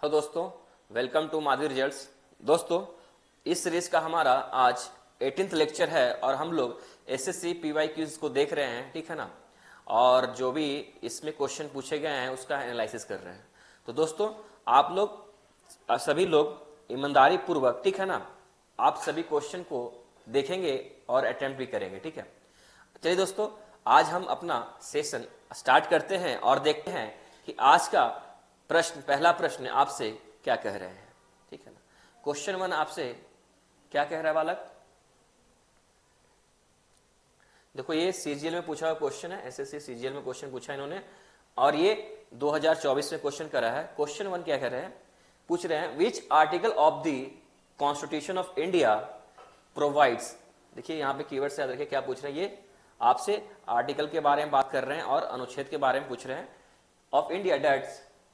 Hello दोस्तों, welcome to Madhavi results. दोस्तों, इस सीरीज का हमारा आज 18th लेक्चर है और हम लोग एसएससी पीवाई क्यूज को देख रहे हैं, ठीक है ना। और जो भी इसमें क्वेश्चन पूछे गए हैं उसका एनालिसिस कर रहे हैं। तो दोस्तों, आप लोग सभी लोग ईमानदारी पूर्वक, ठीक है ना, आप सभी क्वेश्चन को देखेंगे और अटेम्प्ट भी करेंगे, ठीक है। चलिए दोस्तों, आज हम अपना सेशन स्टार्ट करते हैं और देखते हैं कि आज का प्रश्न, पहला प्रश्न आपसे क्या कह रहे हैं, ठीक है ना। क्वेश्चन 1 आपसे क्या कह रहा है बालक? देखो, ये सीजीएल में पूछा हुआ क्वेश्चन है, एसएससी सीजीएल में क्वेश्चन पूछा है इन्होंने और ये 2024 में क्वेश्चन करा है। क्वेश्चन 1 क्या कह रहे हैं? पूछ रहे हैं which article of the constitution of India provides. देखिए यहाँ पे कीवर्ड से याद रखिए क्या पूछ रहे हैं। ये आपसे आर्टिकल के बारे में बात कर रहे हैं और अनुच्छेद के बारे में पूछ रहे हैं। Of India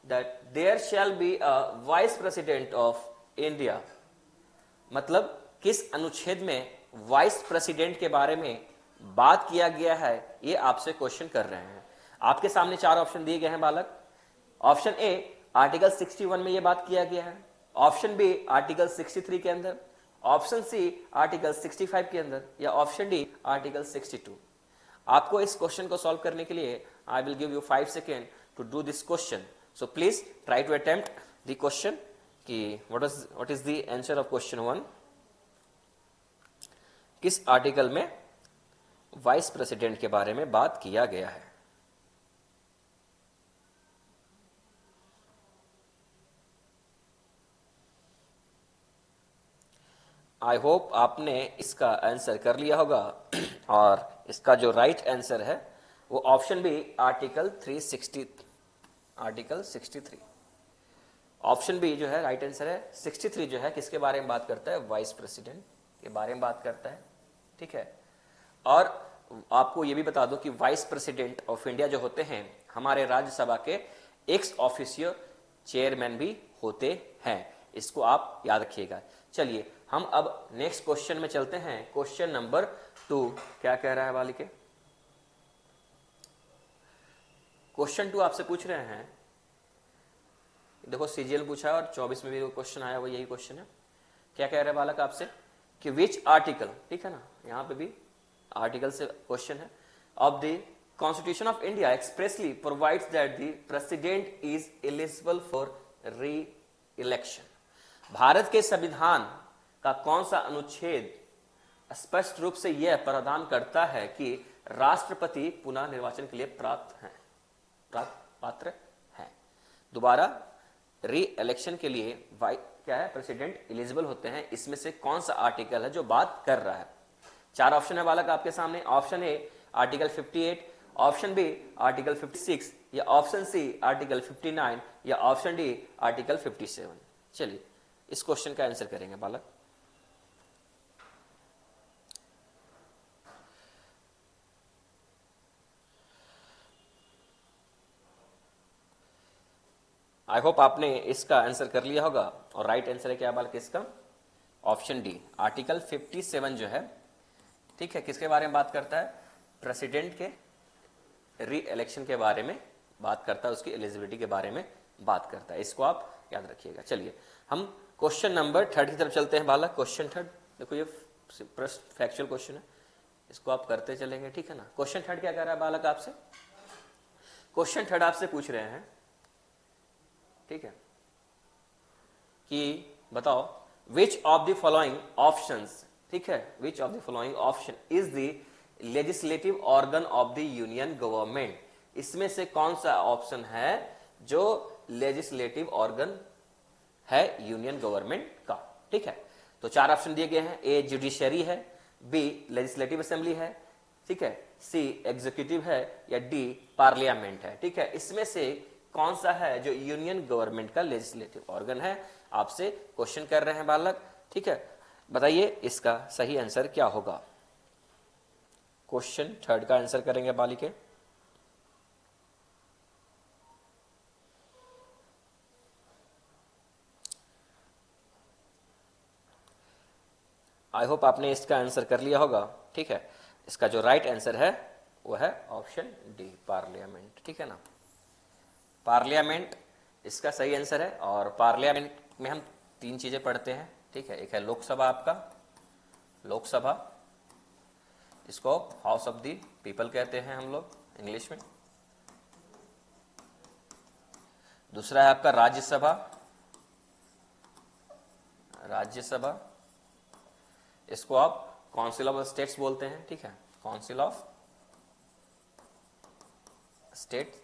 that there shall be a vice president of India। मतलब किस अनुच्छेद में वाइस प्रेसिडेंट के बारे में बात किया गया है, ये आपसे क्वेश्चन कर रहे हैं। आपके सामने 4 ऑप्शन दिए गए हैं बालक। ऑप्शन ए आर्टिकल 61 में ये बात किया गया है, ऑप्शन बी आर्टिकल 63 के अंदर, ऑप्शन सी आर्टिकल 65 के अंदर, या ऑप्शन डी आर्टिकल 62। आपको इस क्वेश्चन को सॉल्व करने के लिए I will give you 5 second to do this question. So please try to attempt the question कि what is the answer of question 1। किस आर्टिकल में वाइस प्रेसिडेंट के बारे में बात किया गया है? आई होप आपने इसका आंसर कर लिया होगा और इसका जो राइट आंसर है वो option B article 63। Option B जो है राइट आंसर है। 63 जो है किसके बारे में बात करता है? वाइस प्रेसिडेंट के बारे में बात करता है, ठीक है। और आपको ये भी बता दो कि वाइस प्रेसिडेंट ऑफ इंडिया जो होते हैं हमारे राज्यसभा के एक्स ऑफिशियो चेयरमैन भी होते हैं। इसको आप याद रखिएगा। चलिए हम अब नेक्स्ट क्वेश्चन में चलते हैं। क्वेश्चन नंबर 2 क्या कह रहा है बालिके? क्वेश्चन 2 आपसे पूछ रहे हैं, देखो सीजीएल पूछा है और 24 में भी क्वेश्चन आया वो यही क्वेश्चन है। क्या कह रहे हैं बालक आपसे कि विच आर्टिकल, ठीक है ना, यहाँ पे भी आर्टिकल से क्वेश्चन है, of the constitution of India expressly provides that the president is eligible for री इलेक्शन। भारत के संविधान का कौन सा अनुच्छेद स्पष्ट रूप से यह प्रावधान करता है कि राष्ट्रपति पुनः निर्वाचन के लिए पात्र है? दोबारा री इलेक्शन के लिए क्या है? प्रेसिडेंट एलिजिबल होते हैं। इसमें से कौन सा आर्टिकल है जो बात कर रहा है? 4 ऑप्शन है बालक आपके सामने। Option A article 58, option B article 56, या ऑप्शन सी आर्टिकल 59, या ऑप्शन डी आर्टिकल 57। चलिए इस क्वेश्चन का आंसर करेंगे बालक। आई होप आपने इसका आंसर कर लिया होगा और राइट आंसर है क्या बालक इसका? ऑप्शन डी आर्टिकल 57 जो है, ठीक है, किसके बारे में बात करता है? प्रेसिडेंट के री इलेक्शन के बारे में बात करता है, उसकी एलिजिबिलिटी के बारे में बात करता है। इसको आप याद रखिएगा। चलिए हम क्वेश्चन नंबर 3 की तरफ चलते हैं बालक। क्वेश्चन 3 देखो, ये फैक्चुअल क्वेश्चन है, इसको आप करते चलेंगे, ठीक है ना। क्वेश्चन 3 क्या कह रहा है बालक आपसे? क्वेश्चन 3 आपसे पूछ रहे हैं, ठीक है, कि बताओ विच ऑफ द फॉलोइंग ऑप्शंस, ठीक है, विच of the following option is the legislative organ of the union government. इसमें से कौन सा ऑप्शन है जो लेजिस्लेटिव ऑर्गन है यूनियन गवर्नमेंट का, ठीक है। तो 4 ऑप्शन दिए गए हैं। ए जुडिशरी है, बी लेजिस्लेटिव असेंबली है, ठीक है, सी एग्जीक्यूटिव है, या डी पार्लियामेंट है, ठीक है। इसमें से कौन सा है जो यूनियन गवर्नमेंट का लेजिस्लेटिव ऑर्गन है? आपसे क्वेश्चन कर रहे हैं बालक, ठीक है। बताइए इसका सही आंसर क्या होगा? क्वेश्चन 3 का आंसर करेंगे बालिके। आई होप आपने इसका आंसर कर लिया होगा, ठीक है। इसका जो राइट आंसर है वो है ऑप्शन डी पार्लियामेंट, ठीक है ना। पार्लियामेंट इसका सही आंसर है। और पार्लियामेंट में हम तीन चीजें पढ़ते हैं, ठीक है। एक है लोकसभा, आपका लोकसभा, इसको हाउस ऑफ द पीपल कहते हैं हम लोग इंग्लिश में। दूसरा है आपका राज्यसभा, राज्यसभा, इसको आप काउंसिल ऑफ स्टेट्स बोलते हैं, ठीक है, काउंसिल ऑफ स्टेट।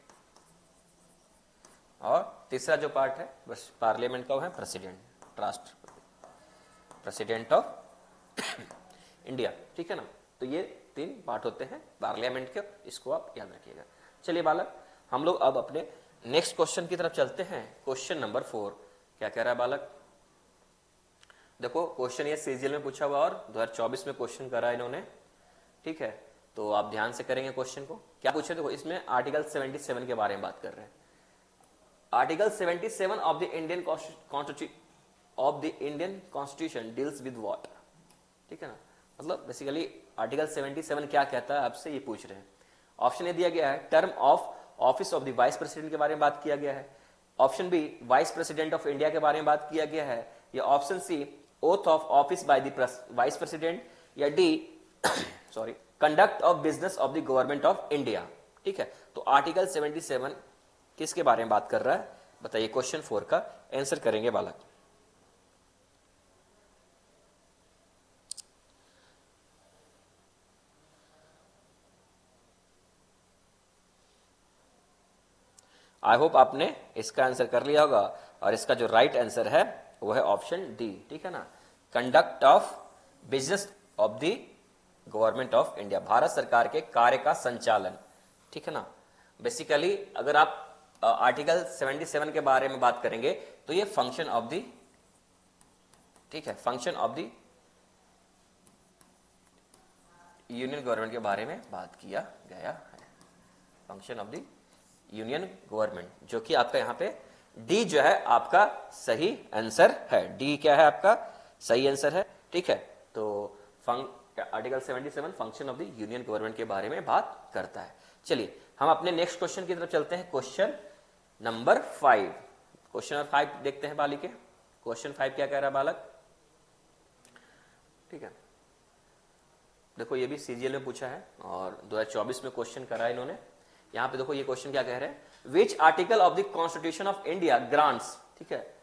और तीसरा जो पार्ट है बस पार्लियामेंट का, वो है प्रेसिडेंट, राष्ट्रपति, प्रेसिडेंट ऑफ इंडिया, ठीक है ना। तो ये तीन पार्ट होते हैं पार्लियामेंट के, इसको आप याद रखिएगा। चलिए बालक, हम लोग अब अपने नेक्स्ट क्वेश्चन की तरफ चलते हैं। क्वेश्चन नंबर 4 क्या कह रहा है बालक? देखो क्वेश्चन ये सीजीएल में पूछा हुआ और 2024 में क्वेश्चन करा इन्होंने, ठीक है। तो आप ध्यान से करेंगे क्वेश्चन को। क्या पूछे? देखो इसमें आर्टिकल 77 के बारे में बात कर रहे हैं। Article 77 of the Indian constitution deals with what, ठीक है ना। मतलब बेसिकली आर्टिकल 77 क्या कहता है आपसे ये पूछ रहे हैं। ऑप्शन ए दिया गया है term of office of the vice president के बारे में बात किया गया है। Option B vice president of India के बारे में बात किया गया है। या option C oath of office by the vice president. या D sorry conduct of business of the government of India, ठीक है। तो आर्टिकल 77 किसके बारे में बात कर रहा है बताइए? क्वेश्चन 4 का आंसर करेंगे बालक। आई होप आपने इसका आंसर कर लिया होगा। और इसका जो राइट आंसर है वो है ऑप्शन डी, ठीक है ना, conduct of business of the government of India, Bharat सरकार के कार्य का संचालन, ठीक है ना। बेसिकली अगर आप आर्टिकल 77 के बारे में बात करेंगे तो ये फंक्शन ऑफ द, ठीक है, function of the union government के बारे में बात किया गया है। Function of the union government, जो कि आपका यहां पे डी जो है आपका सही आंसर है। डी क्या है आपका सही आंसर है, ठीक है। तो article 77 function of the union government के बारे में बात करता है। चलिए हम अपने नेक्स्ट क्वेश्चन की तरफ चलते हैं। क्वेश्चन नंबर 5, क्वेश्चन नंबर 5 देखते हैं बालिके। क्वेश्चन 5 क्या कह रहा है बालक? ठीक है, देखो ये भी सीजीएल में पूछा है और 2024 में क्वेश्चन करा है इन्होंने। यहां पे देखो ये क्वेश्चन क्या कह रहे हैं, which article of the constitution of India grants, ठीक है।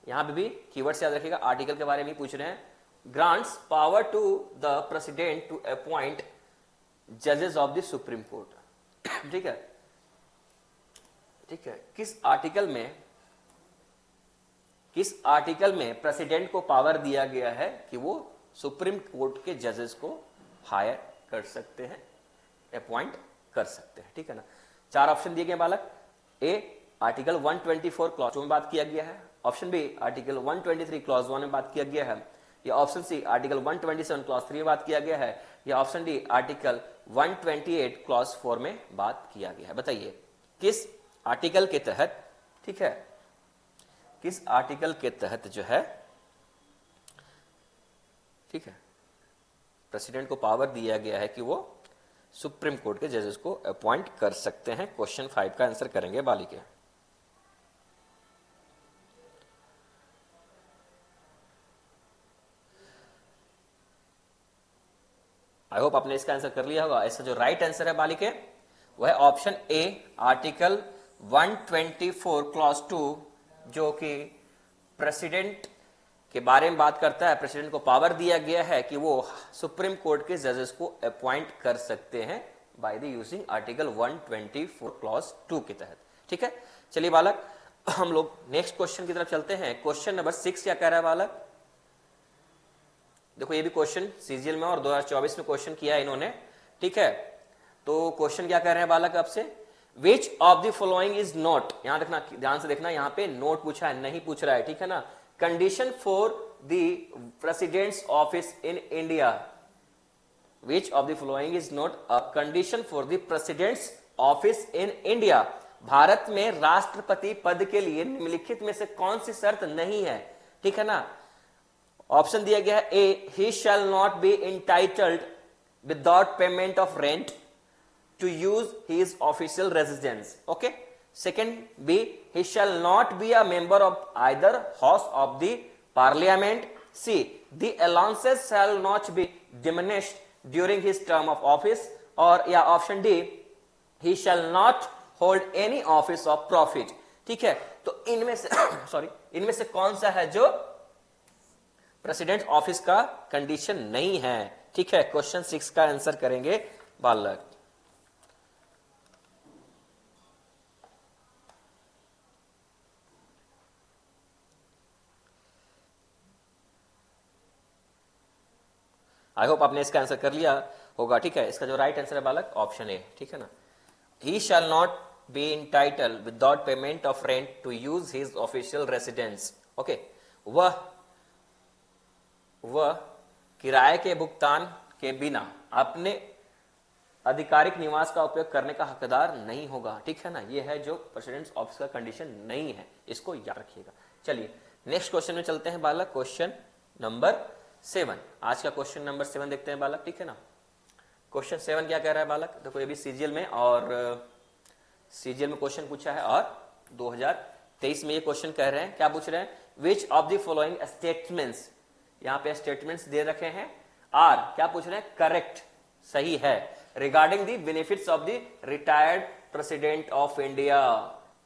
यहां पे भी कीवर्ड्स याद रखिएगा, आर्टिकल के बारे में पूछ रहे हैं। Grants power to the president to appoint जजेस ऑफ द सुप्रीम कोर्ट, ठीक है, ठीक है। किस आर्टिकल में प्रेसिडेंट को पावर दिया गया है कि वो सुप्रीम कोर्ट के जजेस को हायर कर सकते हैं, अपॉइंट कर सकते हैं, ठीक है ना। 4 ऑप्शन दिए गए बालक। ए आर्टिकल 124 क्लॉज 2 में बात किया गया है। ऑप्शन बी आर्टिकल 123 क्लॉज 1 में बात किया गया है। या ऑप्शन सी आर्टिकल 127 क्लॉज 3 में बात किया गया है। या ऑप्शन डी आर्टिकल 128 क्लॉज 4 में बात किया गया है। बताइए किस आर्टिकल के तहत, ठीक है, किस आर्टिकल के तहत जो है, ठीक है, प्रेसिडेंट को पावर दिया गया है कि वो सुप्रीम कोर्ट के जजेस को अपॉइंट कर सकते हैं। क्वेश्चन 5 का आंसर करेंगे बालिके। आई होप आपने इसका आंसर कर लिया होगा। इसका जो राइट आंसर है बालिके वह है ऑप्शन ए आर्टिकल 124 क्लॉज 2, जो कि प्रेसिडेंट के बारे में बात करता है। प्रेसिडेंट को पावर दिया गया है कि वो सुप्रीम कोर्ट के जजेस को अपॉइंट कर सकते हैं by the using article 124 clause 2 के तहत, ठीक है। चलिए बालक हम लोग नेक्स्ट क्वेश्चन की तरफ चलते हैं। क्वेश्चन नंबर 6 क्या कह रहा है बालक? देखो ये भी क्वेश्चन सीजीएल में और 2024 में क्वेश्चन किया है इन्होंने, ठीक है। तो क्वेश्चन क्या कह रहे हैं बालक आपसे, विच of the following is not, यहां देखना, ध्यान से देखना, यहां पे नोट पूछा है, नहीं पूछ रहा है, ठीक है ना। Condition for the president's office in India, which of the following is not a condition for the president's office in India. Bharat में राष्ट्रपति पद के लिए निम्नलिखित में से कौन सी शर्त नहीं है, ठीक है ना। ऑप्शन दिया गया है A he shall not be entitled without payment of rent to use his official residence, okay. Second, B, he shall not be a member of either house of the parliament. C, the allowances shall not be diminished during his term of office. और या option D, he shall not hold any office of profit. ठीक है, तो इनमें से sorry इनमें से कौन सा है जो प्रेसिडेंट ऑफिस का कंडीशन नहीं है? ठीक है, क्वेश्चन 6 का आंसर करेंगे बालक। आई होप आपने इसका आंसर कर लिया होगा। ठीक है, इसका जो राइट आंसर है बालक ऑप्शन ए। ठीक है ना, he shall not be entitled without payment of rent to use his official residence. Okay, वह किराए के भुगतान के बिना अपने आधिकारिक निवास का उपयोग करने का हकदार नहीं होगा। ठीक है ना, यह है जो प्रेसिडेंट ऑफिस का कंडीशन नहीं है, इसको याद रखिएगा। चलिए नेक्स्ट क्वेश्चन में चलते हैं बालक, क्वेश्चन नंबर 7। आज का क्वेश्चन नंबर 7 देखते हैं बालक। ठीक है ना, क्वेश्चन 7 क्या कह रहा है बालक? देखो ये भी सीजीएल में, और सीजीएल में क्वेश्चन पूछा है और 2023 में ये क्वेश्चन कह रहे हैं, क्या पूछ रहे हैं? विच ऑफ द फॉलोइंग स्टेटमेंट्स, यहां पे स्टेटमेंट्स दे रखे हैं, आर क्या पूछ रहे हैं? करेक्ट, सही है, regarding the benefits of the retired president of India.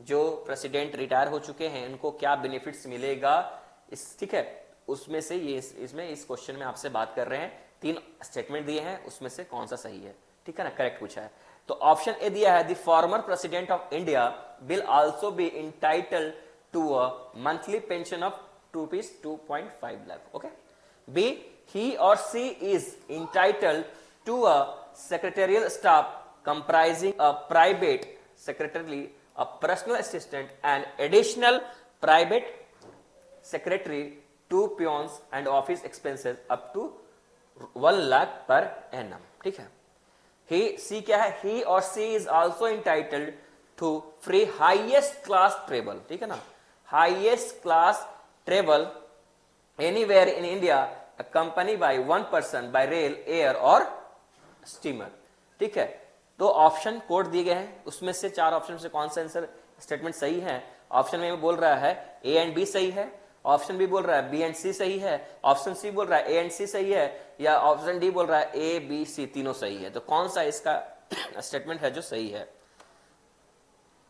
जो प्रेसिडेंट रिटायर हो चुके हैं उनको क्या बेनिफिट्स मिलेगा इस, ठीक है, उसमें से ये इसमें इस क्वेश्चन में आपसे बात कर रहे हैं। 3 स्टेटमेंट दिए हैं, उसमें से कौन सा सही है? ठीक है ना, करेक्ट पूछा है। तो ऑप्शन ए दिया है, the former president of India will also be entitled to a monthly pension of ₹2.5 lakh. Okay, B, he or she is entitled to a secretarial staff comprising a private secretary, a personal assistant, and additional private secretary, 2 peons and office expenses up to 1 lakh per annum। ठीक है, she क्या है? he or she is also entitled to free highest class travel। ठीक है ना, highest class travel anywhere in India accompanied by one person by rail, air और steamer। ठीक है, तो ऑप्शन कोड दिए गए हैं, उसमें से 4 ऑप्शन से कौन सा आंसर स्टेटमेंट सही है? ऑप्शन में बोल रहा है ए एंड बी सही है, ऑप्शन बी बोल रहा है बी एंड सी सही है, ऑप्शन सी बोल रहा है ए एंड सी सही है, या ऑप्शन डी बोल रहा है ए बी सी तीनों सही है। तो कौन सा इसका स्टेटमेंट है जो सही है?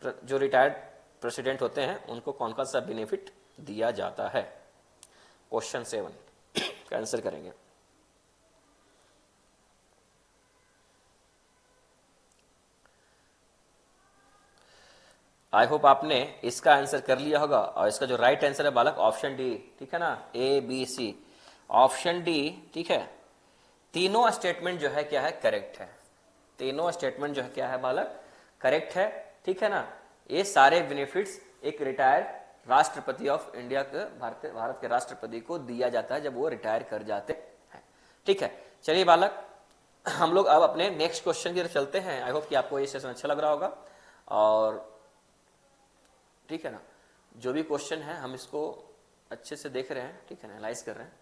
जो रिटायर्ड प्रेसिडेंट होते हैं उनको कौन कौन सा बेनिफिट दिया जाता है? क्वेश्चन 7 का आंसर करेंगे। आई होप आपने इसका आंसर कर लिया होगा, और इसका जो राइट आंसर है बालक ऑप्शन डी। ठीक है ना, A B C, option D. ठीक है, तीनों स्टेटमेंट जो है क्या है? करेक्ट है। तीनों स्टेटमेंट जो है क्या है बालक? करेक्ट है। ठीक है ना, ये सारे बेनिफिट्स एक रिटायर्ड राष्ट्रपति ऑफ इंडिया के भारत के राष्ट्रपति को दिया जाता है जब वो रिटायर कर जाते हैं। ठीक है, चलिए बालक हम लोग अब अपने नेक्स्ट क्वेश्चन की तरफ चलते हैं। आई होप कि आपको ये सेशन अच्छा लग रहा होगा, और ठीक है ना, जो भी क्वेश्चन है हम इसको अच्छे से देख रहे हैं। ठीक है ना, एनालाइज कर रहे हैं,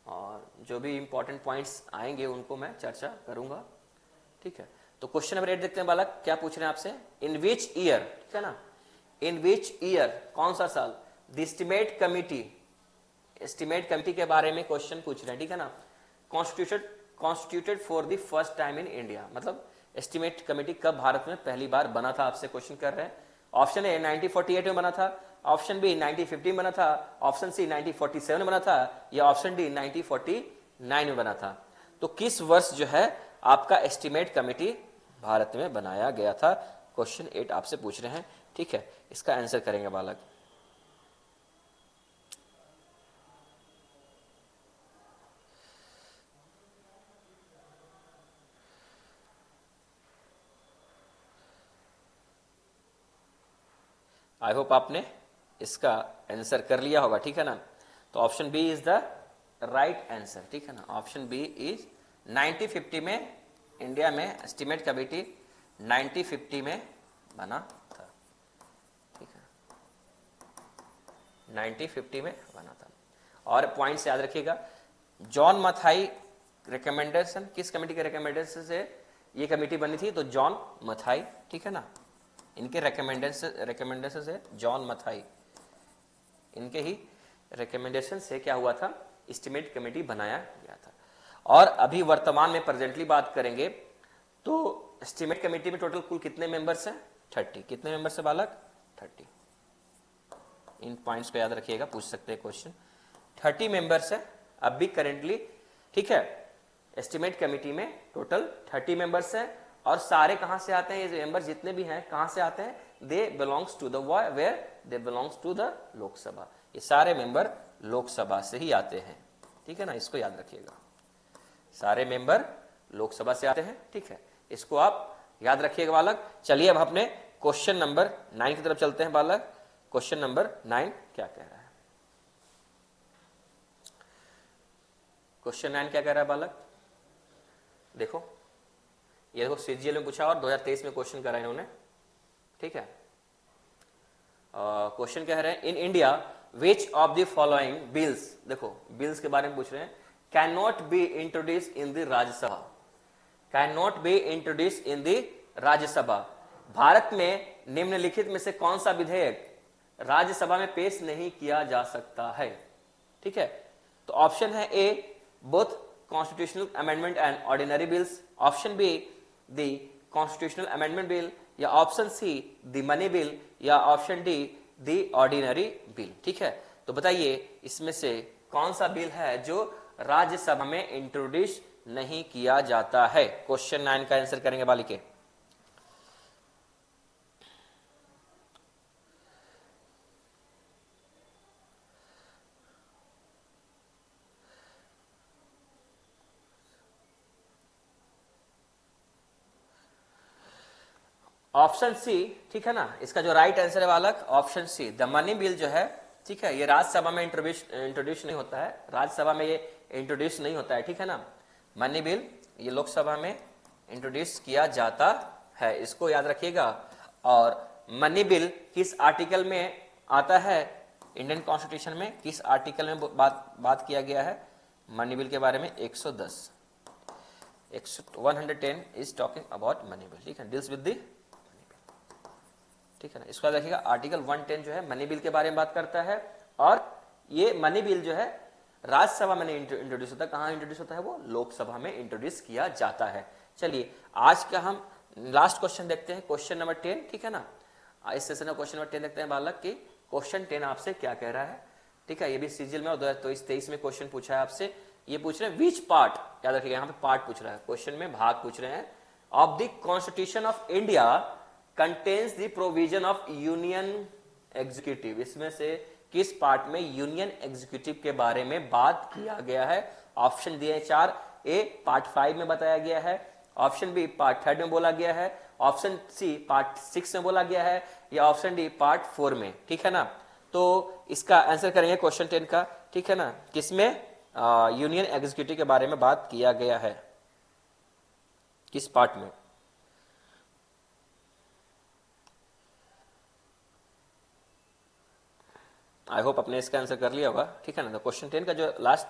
और जो भी इंपॉर्टेंट पॉइंट्स आएंगे उनको मैं चर्चा करूंगा। ठीक है, तो क्वेश्चन नंबर 8 देखते हैं बालक, क्या पूछ रहे हैं आपसे? इन विच ईयर, ठीक है ना, इन विच ईयर, कौन सा साल, द एस्टिमेट कमिटी के बारे में क्वेश्चन पूछ रहे हैं। ठीक है ना, constituted for the first time in India, मतलब एस्टिमेट कमिटी कब भारत में पहली बार बना था, आपसे क्वेश्चन कर रहे हैं। ऑप्शन ए 1948 में बना था, ऑप्शन बी 1950 में बना था, ऑप्शन सी 1947 में बना था, या ऑप्शन डी 1949 में बना था। तो किस वर्ष जो है आपका एस्टिमेट कमिटी भारत में बनाया गया था? क्वेश्चन 8 आपसे पूछ रहे हैं। ठीक है, इसका आंसर करेंगे बालक। आई होप आपने इसका आंसर कर लिया होगा। ठीक है ना, तो option B is the right answer. ठीक है ना, ऑप्शन बी इज 1950 में इंडिया में एस्टिमेट कमेटी 1950 में बना था। ठीक है, 1950 में बना था। और पॉइंट्स याद रखिएगा, जॉन मथाई रिकमेंडेशन, किस कमेटी के रिकमेंडेशन से ये कमेटी बनी थी? तो जॉन मथाई। ठीक है ना, इनके रिकमेंडेशन से, जॉन मथाई, इनके ही रिकमेंडेशन से क्या हुआ था, एस्टिमेट कमेटी बनाया गया था। और अभी वर्तमान में प्रेजेंटली बात करेंगे तो एस्टिमेट कमेटी में टोटल कुल कितने मेंबर्स हैं, 30। कितने मेंबर्स है बालक, 30। इन पॉइंट्स को याद रखिएगा, पूछ सकते हैं क्वेश्चन। 30 मेंबर्स है अब भी करेंटली, ठीक है। एस्टिमेट कमेटी में टोटल 30 मेंबर्स हैं और सारे कहां से आते हैं, ये मेंबर जितने भी हैं कहां से आते हैं, they belongs to the where, they belongs to the Lok Sabha. ये सारे मेंबर लोकसभा से ही आते हैं, ठीक है ना, इसको याद रखिएगा। सारे मेंबर लोकसभा से आते हैं, ठीक है, इसको आप याद रखिएगा बालक। चलिए अब अपने क्वेश्चन नंबर 9 की तरफ चलते हैं बालक। क्वेश्चन नंबर 9 क्या कह रहा है, क्वेश्चन 9 क्या कह रहा है बालक, देखो ये देखो सीजीएल में पूछा और 2023 में क्वेश्चन करा इन्होंने, ठीक है। क्वेश्चन कह रहे हैं इन India which of the following bills, देखो बिल्स के बारे में पूछ रहे हैं, can not be introduce in the Rajya Sabha, can not be introduce in the Rajya Sabha. Bharat में निम्नलिखित में से कौन सा विधेयक राज्यसभा में पेश नहीं किया जा सकता है, ठीक है। तो ऑप्शन है A both constitutional amendment and ordinary bills, option B the constitutional amendment bill, या option C the money bill, या option D the ordinary bill, ठीक है। तो बताइए इसमें से कौन सा बिल है जो राज्यसभा में इंट्रोड्यूस नहीं किया जाता है। क्वेश्चन 9 का आंसर करेंगे बालिके। ऑप्शन सी, ठीक है ना, इसका जो राइट आंसर है बालक option C, the money bill जो है, ठीक है, ये राज्यसभा में इंट्रोड्यूस नहीं होता है, राज्यसभा में ये इंट्रोड्यूस नहीं होता है, ठीक है ना। मनी बिल ये लोकसभा में इंट्रोड्यूस किया जाता है, इसको याद रखिएगा। और मनी बिल किस आर्टिकल में आता है, इंडियन कॉन्स्टिट्यूशन में किस आर्टिकल में बात किया गया है मनी बिल के बारे में, 110 110 is talking about money bill, ठीक है, डील्स विद द, ठीक है ना। इसको याद रखिएगा, आर्टिकल 110 जो है मनी बिल के बारे में बात करता है, और ये मनी बिल जो है राज्यसभा में नहीं इंट्रोड्यूस होता, कहां इंट्रोड्यूस होता है, वो लोकसभा में इंट्रोड्यूस किया जाता है। चलिए आज का हम लास्ट क्वेश्चन देखते हैं, क्वेश्चन नंबर 10, ठीक है ना। इस सेशन में क्वेश्चन नंबर 10 देखते हैं बालक की क्वेश्चन 10 आपसे क्या कह रहा है, ठीक है। ये भी सीजीएल में और 2023 में क्वेश्चन पूछा है आपसे। ये पूछ रहे हैं विच पार्ट, याद रखिएगा यहाँ पे पार्ट पूछ रहा है, क्वेश्चन में भाग पूछ रहे हैं, of the constitution of India contains the provision of union executive. इसमें से किस पार्ट में यूनियन एग्जीक्यूटिव के बारे में बात किया गया है। ऑप्शन दिए 4, ए पार्ट 5 में बताया गया है, ऑप्शन बी पार्ट 3 में बोला गया है, ऑप्शन सी पार्ट 6 में बोला गया है, या ऑप्शन डी पार्ट 4 में, ठीक है ना। तो इसका आंसर करेंगे क्वेश्चन 10 का, ठीक है ना, किसमें यूनियन एग्जीक्यूटिव के बारे में बात किया गया है, किस पार्ट में। आई होप आपने इसका आंसर कर लिया होगा, ठीक है ना। तो क्वेश्चन 10 का जो लास्ट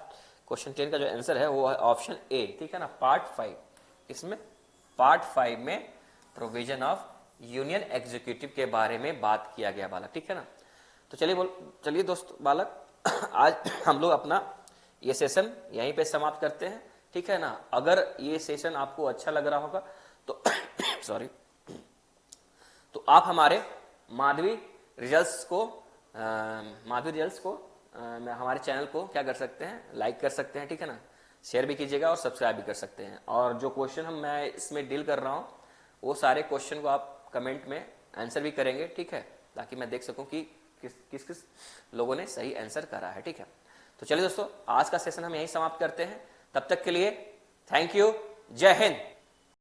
क्वेश्चन 10 का जो आंसर है वो है ऑप्शन ए, ठीक है ना, पार्ट 5। इसमें पार्ट 5 में प्रोविजन ऑफ यूनियन एग्जीक्यूटिव के बारे में बात किया गया बालक, ठीक है ना। तो चलिए दोस्त बालक आज हम लोग अपना ये सेशन यहीं पे समाप्त करते हैं, ठीक है ना। अगर ये सेशन आपको अच्छा लग रहा होगा तो सॉरी, तो आप हमारे माधवी रिजल्ट्स को हमारे चैनल को क्या कर सकते हैं, लाइक कर सकते हैं, ठीक है ना, शेयर भी कीजिएगा और सब्सक्राइब भी कर सकते हैं। और जो क्वेश्चन मैं इसमें डील कर रहा हूँ वो सारे क्वेश्चन को आप कमेंट में आंसर भी करेंगे, ठीक है, ताकि मैं देख सकूं कि किस किस लोगों ने सही आंसर करा है, ठीक है। तो चलिए दोस्तों आज का सेशन हम यहीं समाप्त करते हैं, तब तक के लिए थैंक यू, जय हिंद।